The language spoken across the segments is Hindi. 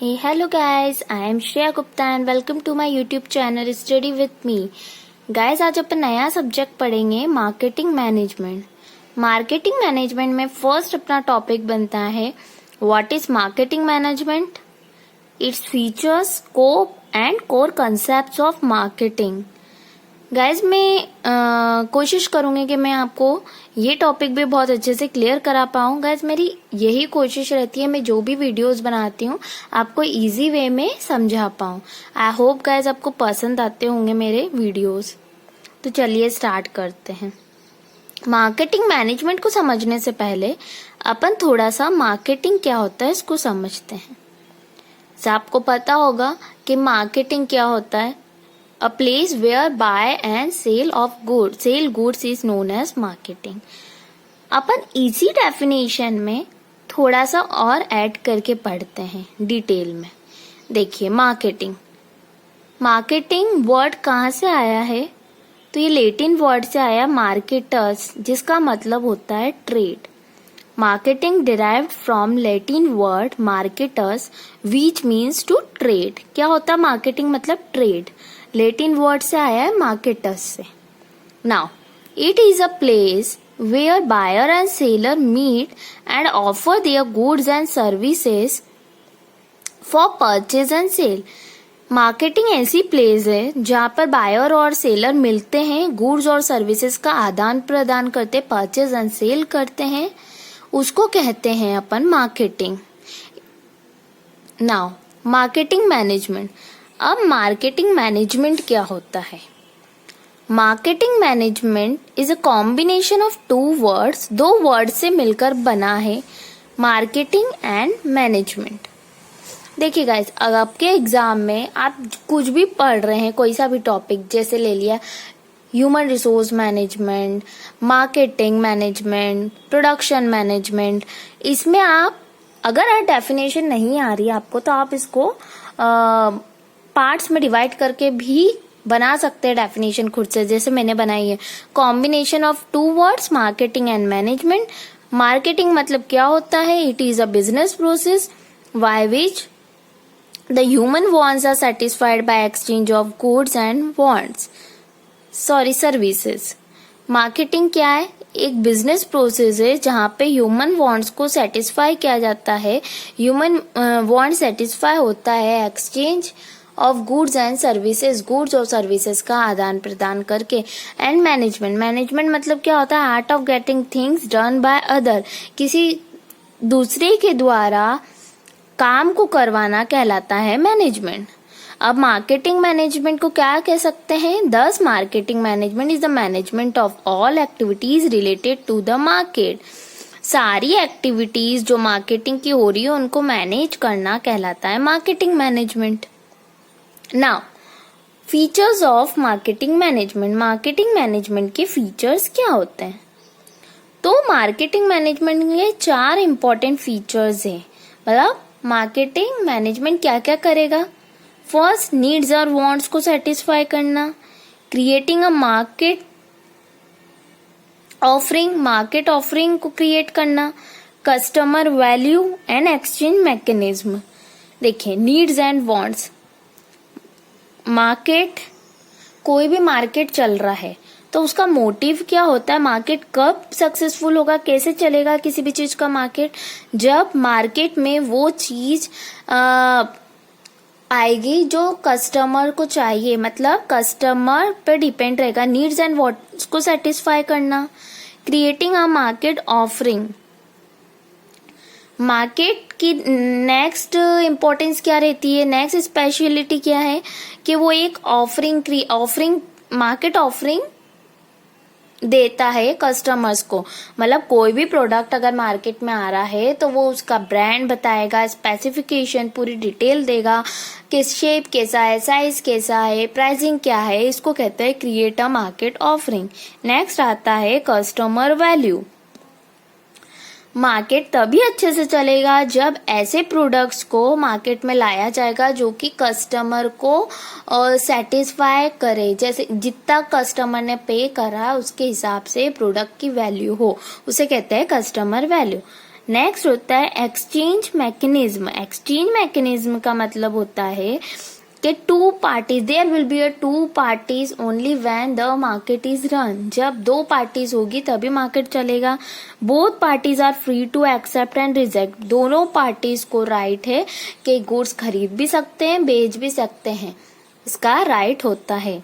Hey, hello guys, I am Shreya Gupta and welcome to my YouTube channel Study with me. Guys, आज अपन नया सब्जेक्ट पढ़ेंगे मार्केटिंग मैनेजमेंट। मार्केटिंग मैनेजमेंट में फर्स्ट अपना टॉपिक बनता है what is marketing management, its features, scope and core concepts of marketing. Guys मैं कोशिश करूंगी कि मैं आपको ये टॉपिक भी बहुत अच्छे से क्लियर करा पाऊँ। गाइज मेरी यही कोशिश रहती है, मैं जो भी वीडियोस बनाती हूँ आपको इजी वे में समझा पाऊँ। आई होप गाइज आपको पसंद आते होंगे मेरे वीडियोस। तो चलिए स्टार्ट करते हैं। मार्केटिंग मैनेजमेंट को समझने से पहले अपन थोड़ा सा मार्केटिंग क्या होता है इसको समझते हैं। आपको पता होगा कि मार्केटिंग क्या होता है। A place where buy and sale of goods is known as marketing। अपन इसी डेफिनेशन में थोड़ा सा और ऐड करके पढ़ते हैं डिटेल में। देखिए मार्केटिंग वर्ड कहाँ से आया है, तो ये लैटिन वर्ड से आया मार्केटर्स, जिसका मतलब होता है trade. Marketing derived from Latin word marketers which means to trade. क्या होता है मार्केटिंग मतलब ट्रेड, लैटिन वर्ड से आया है मार्केटर्स से। Now it is a place where buyer and seller meet and offer their goods and services for purchase and sale. Marketing ऐसी प्लेस है जहाँ पर बायर और सेलर मिलते हैं, गुड्स और सर्विसेज का आदान प्रदान करते, परचेज एंड सेल करते हैं, उसको कहते हैं अपन मार्केटिंग। Now marketing management. अब मार्केटिंग मैनेजमेंट क्या होता है? Marketing management is a combination of two words, दो वर्ड से मिलकर बना है मार्केटिंग एंड मैनेजमेंट। देखिए गाइस, अगर आपके एग्जाम में आप कुछ भी पढ़ रहे हैं, कोई सा भी टॉपिक जैसे ले लिया human resource management, marketing management, production management, इसमें आप अगर डेफिनेशन नहीं आ रही है आपको तो आप इसको पार्ट्स में डिवाइड करके भी बना सकते हैं डेफिनेशन खुद से, जैसे मैंने बनाई है। Combination of two words marketing and management. Marketing मतलब क्या होता है? It is a business process by which the human wants are satisfied by exchange of goods and services. Marketing क्या है? एक बिजनेस प्रोसेस है जहाँ पे ह्यूमन वांट्स को सेटिस्फाई किया जाता है। ह्यूमन वांट सेटिस्फाई होता है exchange of goods and services, goods और सर्विसेज का आदान प्रदान करके। एंड मैनेजमेंट मतलब क्या होता है? Art of getting things done by other, किसी दूसरे के द्वारा काम को करवाना कहलाता है मैनेजमेंट। अब मार्केटिंग मैनेजमेंट को क्या कह सकते हैं? Thus marketing management is the management of all activities related to the market. सारी एक्टिविटीज जो मार्केटिंग की हो रही है उनको मैनेज करना कहलाता है marketing management. Now features of marketing management. Marketing management के फीचर्स क्या होते हैं? तो मार्केटिंग मैनेजमेंट के 4 इंपॉर्टेंट फीचर्स हैं। मतलब मार्केटिंग मैनेजमेंट क्या क्या करेगा? फर्स्ट, नीड्स और वांट्स को सेटिस्फाई करना, क्रिएटिंग अ मार्केट ऑफरिंग को क्रिएट करना, customer value and exchange mechanism. देखिए नीड्स एंड वांट्स, मार्केट, कोई भी मार्केट चल रहा है तो उसका मोटिव क्या होता है? मार्केट कब सक्सेसफुल होगा, कैसे चलेगा किसी भी चीज का मार्केट? जब मार्केट में वो चीज आएगी जो कस्टमर को चाहिए, मतलब कस्टमर पे डिपेंड रहेगा। नीड्स एंड वांट्स को सेटिस्फाई करना, creating a market offering. Market की नेक्स्ट इम्पोर्टेंस क्या रहती है, नेक्स्ट स्पेशलिटी क्या है कि वो एक मार्केट ऑफरिंग देता है कस्टमर्स को। मतलब कोई भी प्रोडक्ट अगर मार्केट में आ रहा है तो वो उसका ब्रांड बताएगा, स्पेसिफिकेशन पूरी डिटेल देगा, किस शेप कैसा है, साइज कैसा है, प्राइसिंग क्या है, इसको कहते हैं create a market offering. Next आता है कस्टमर वैल्यू। मार्केट तभी अच्छे से चलेगा जब ऐसे प्रोडक्ट्स को मार्केट में लाया जाएगा जो कि कस्टमर को सेटिस्फाई करे, जैसे जितना कस्टमर ने पे करा उसके हिसाब से प्रोडक्ट की वैल्यू हो, उसे कहते हैं कस्टमर वैल्यू। नेक्स्ट होता है एक्सचेंज मैकेनिज्म। एक्सचेंज मैकेनिज्म का मतलब होता है कि two parties, there will be a two parties only when the market is run. जब दो पार्टीज होगी तभी मार्केट चलेगा। Both parties are free to accept and reject. दोनों पार्टीज को राइट है कि गुड्स खरीद भी सकते हैं, बेच भी सकते हैं, इसका राइट होता है।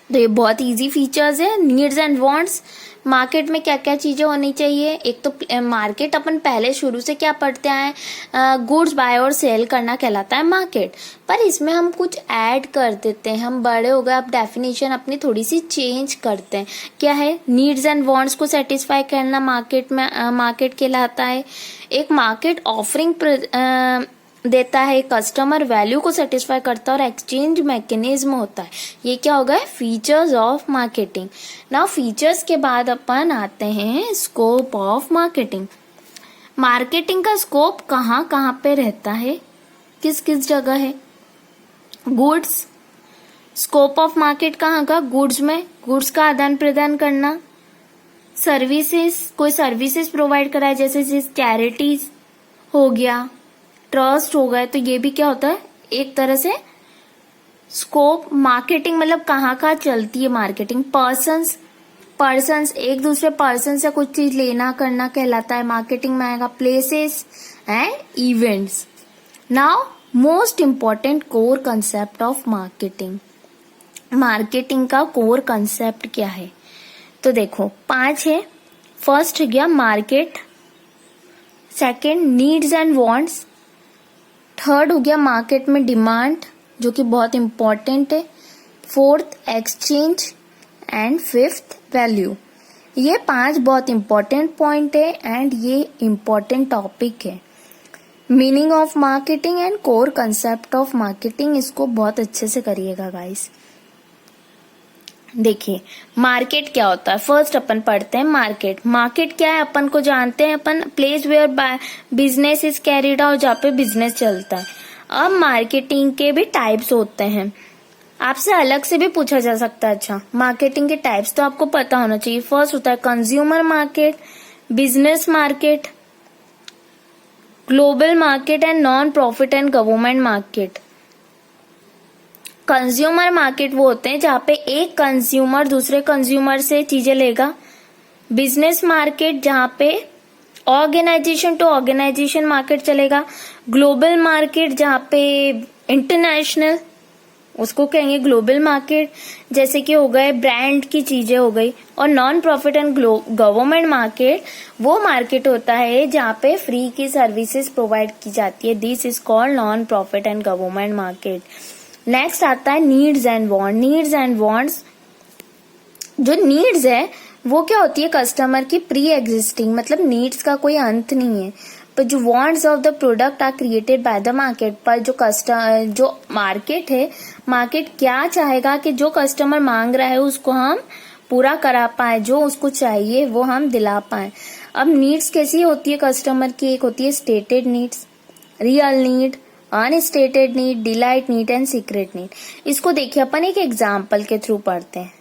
तो ये बहुत इजी फीचर्स है। नीड्स एंड वांट्स, मार्केट में क्या क्या चीजें होनी चाहिए। एक तो मार्केट अपन पहले शुरू से क्या पढ़ते आए, गुड्स बाय और सेल करना कहलाता है मार्केट, पर इसमें हम कुछ ऐड कर देते हैं। हम बड़े हो गए, अब डेफिनेशन अपनी थोड़ी सी चेंज करते हैं। क्या है, नीड्स एंड वांट्स को सेटिस्फाई करना मार्केट में मार्केट कहलाता है। एक मार्केट ऑफरिंग देता है, कस्टमर वैल्यू को सेटिस्फाई करता है, और एक्सचेंज मैकेनिज्म होता है। ये क्या होगा, features of marketing. Now features के बाद अपन आते हैं स्कोप ऑफ मार्केटिंग। मार्केटिंग का स्कोप कहाँ कहाँ पे रहता है, किस किस जगह है। गुड्स, स्कोप ऑफ मार्केट कहाँ का, गुड्स में, गुड्स का आदान प्रदान करना। सर्विसेज, कोई सर्विसेज प्रोवाइड कराए, जैसे चैरिटीज हो गया, ट्रस्ट हो गए, तो ये भी क्या होता है, एक तरह से स्कोप। मार्केटिंग मतलब कहाँ कहाँ चलती है मार्केटिंग। पर्सन्स, एक दूसरे पर्सन से कुछ चीज लेना करना कहलाता है मार्केटिंग में आएगा। Places and events. Now most important core concept of marketing. Marketing का कोर कंसेप्ट क्या है, तो देखो 5 है। फर्स्ट हो गया market, second needs and wants, third हो गया मार्केट में डिमांड, जो कि बहुत इंपॉर्टेंट है, fourth exchange, and fifth value. ये 5 बहुत इंपॉर्टेंट पॉइंट है एंड ये इंपॉर्टेंट टॉपिक है। Meaning of marketing and core concept of marketing, इसको बहुत अच्छे से करिएगा गाइस। देखिए मार्केट क्या होता है, फर्स्ट अपन पढ़ते हैं मार्केट। मार्केट क्या है अपन को जानते हैं अपन, place where business is carried out, जहाँ पे बिजनेस चलता है। अब मार्केटिंग के भी टाइप्स होते हैं, आपसे अलग से भी पूछा जा सकता है। अच्छा, मार्केटिंग के टाइप्स तो आपको पता होना चाहिए। फर्स्ट होता है consumer market, business market, global market and non profit and government market. Consumer market वो होते हैं जहाँ पे एक कंज्यूमर दूसरे कंज्यूमर से चीजें लेगा। बिजनेस मार्केट जहाँ पे ऑर्गेनाइजेशन टू ऑर्गेनाइजेशन मार्केट चलेगा। ग्लोबल मार्केट जहाँ पे इंटरनेशनल, उसको कहेंगे ग्लोबल मार्केट, जैसे कि हो गए ब्रांड की चीजें हो गई। और non profit and government market वो मार्केट होता है जहाँ पे फ्री की सर्विसेज प्रोवाइड की जाती है। This is called non profit and government market. Next आता है needs and want. Needs and wants, जो नीड्स है वो क्या होती है, कस्टमर की प्री एग्जिस्टिंग, मतलब नीड्स का कोई अंत नहीं है। पर जो wants of the product are created by the market, पर जो मार्केट है, मार्केट क्या चाहेगा कि जो कस्टमर मांग रहा है उसको हम पूरा करा पाए, जो उसको चाहिए वो हम दिला पाए। अब नीड्स कैसी होती है कस्टमर की, एक होती है stated needs, real need, unstated need, delight need and secret need. इसको देखिए अपन एक एग्जाम्पल के थ्रू पढ़ते हैं।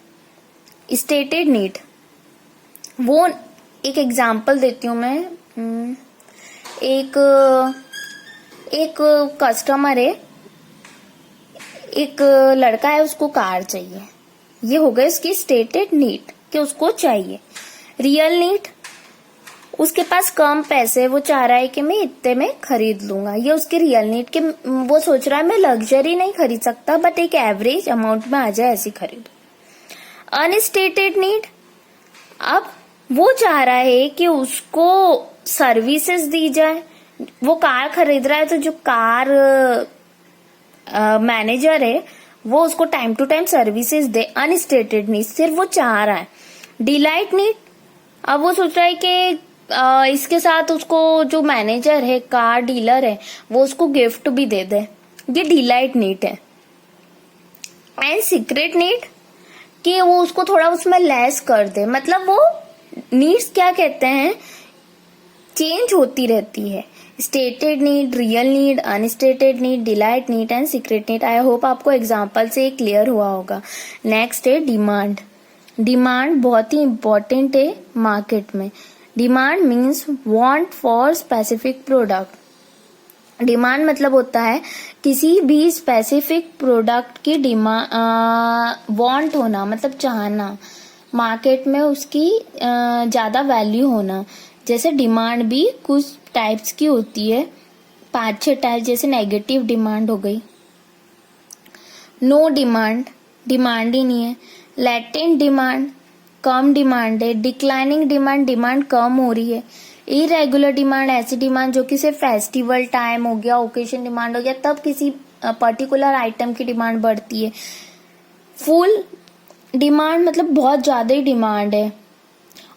स्टेटेड नीड, वो एक एग्जाम्पल देती हूँ मैं। एक कस्टमर है, एक लड़का है, उसको कार चाहिए। ये हो गई उसकी स्टेटेड नीड कि उसको चाहिए। रियल नीड, उसके पास कम पैसे, वो चाह रहा है कि मैं इतने में खरीद लूंगा। ये उसकी रियल नीड कि वो सोच रहा है मैं लग्जरी नहीं खरीद सकता, बट एक एवरेज अमाउंट में आ जाए ऐसी खरीदू। अनस्टेटेड नीड, अब वो चाह रहा है कि उसको सर्विसेज दी जाए। वो कार खरीद रहा है तो जो कार मैनेजर है वो उसको टाइम टू टाइम सर्विसेज दे। अनस्टेटेड नीड, सिर्फ वो चाह रहा है। डिलाइट नीड, अब वो सोच रहा है कि इसके साथ उसको जो मैनेजर है, कार डीलर है, वो उसको गिफ्ट भी दे दे। ये डिलाइट नीड है। एंड सीक्रेट नीड, कि वो उसको थोड़ा उसमें लेस कर दे। मतलब वो नीड्स क्या कहते हैं, चेंज होती रहती है। Stated need, real need, unstated need, delight need and secret need. I hope आपको एग्जांपल से क्लियर हुआ होगा। नेक्स्ट है डिमांड। डिमांड बहुत ही इंपॉर्टेंट है मार्केट में। Demand means want for specific product. Demand मतलब होता है किसी भी स्पेसिफिक प्रोडक्ट की वांट होना, मतलब चाहना, मार्केट में उसकी ज्यादा वैल्यू होना। जैसे डिमांड भी कुछ टाइप्स की होती है, 5-6 टाइप, जैसे नेगेटिव डिमांड हो गई, नो डिमांड, डिमांड ही नहीं है, लैटेंट डिमांड, कम डिमांड है, डिक्लाइनिंग डिमांड, डिमांड कम हो रही है, इरेगुलर डिमांड, ऐसी डिमांड जो कि सिर्फ फेस्टिवल टाइम हो गया, ओकेशन डिमांड हो गया, तब किसी पर्टिकुलर आइटम की डिमांड बढ़ती है। फुल डिमांड मतलब बहुत ज्यादा ही डिमांड है,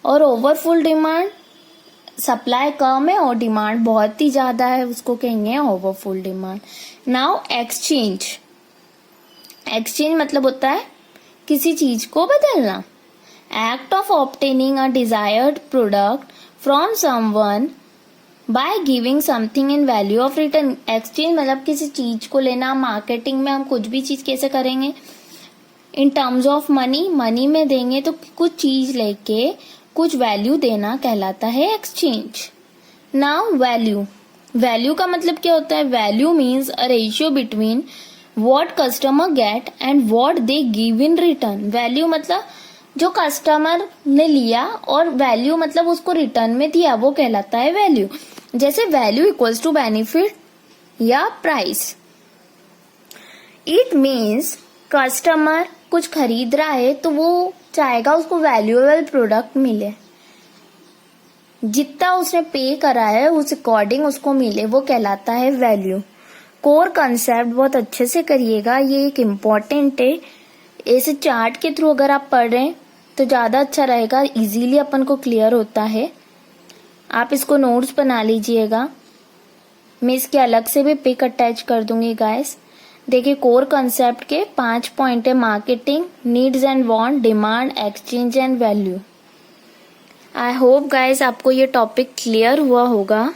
और ओवरफुल डिमांड सप्लाई कम है और डिमांड बहुत ही ज्यादा है, उसको कहेंगे overfull demand. Now exchange, exchange मतलब होता है किसी चीज को बदलना, act of obtaining a desired product from someone by giving something in value of return. Exchange मतलब किसी चीज को लेना। मार्केटिंग में हम कुछ भी चीज कैसे करेंगे, in terms of money, money में देंगे, तो कुछ चीज लेके कुछ वैल्यू देना कहलाता है एक्सचेंज। नाउ वैल्यू, वैल्यू का मतलब क्या होता है, value means a ratio between what customer get and what they give in return. Value मतलब जो कस्टमर ने लिया और वैल्यू मतलब उसको रिटर्न में दिया, वो कहलाता है वैल्यू। जैसे वैल्यू इक्वल्स टू बेनिफिट या प्राइस। इट मीन्स कस्टमर कुछ खरीद रहा है तो वो चाहेगा उसको वैल्यूएबल प्रोडक्ट मिले, जितना उसने पे करा है उस अकॉर्डिंग उसको मिले, वो कहलाता है वैल्यू। कोर कंसेप्ट बहुत अच्छे से करिएगा, ये एक इम्पॉर्टेंट है। ऐसे चार्ट के थ्रू अगर आप पढ़ रहे हैं तो ज्यादा अच्छा रहेगा, इजीली अपन को क्लियर होता है। आप इसको नोट्स बना लीजिएगा, मैं इसके अलग से भी पिक अटैच कर दूंगी गाइस। देखिए कोर कंसेप्ट के 5 पॉइंट है, marketing, needs and want, demand, exchange and value. I hope guys आपको ये टॉपिक क्लियर हुआ होगा।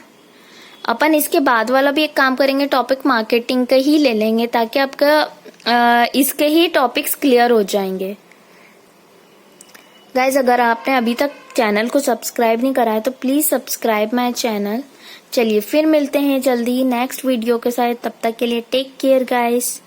अपन इसके बाद वाला भी एक काम करेंगे, टॉपिक मार्केटिंग का ही ले लेंगे ताकि आपका इसके ही टॉपिक्स क्लियर हो जाएंगे। गाइज अगर आपने अभी तक चैनल को सब्सक्राइब नहीं करा है तो प्लीज सब्सक्राइब माय चैनल। चलिए फिर मिलते हैं जल्दी नेक्स्ट वीडियो के साथ, तब तक के लिए टेक केयर गाइस।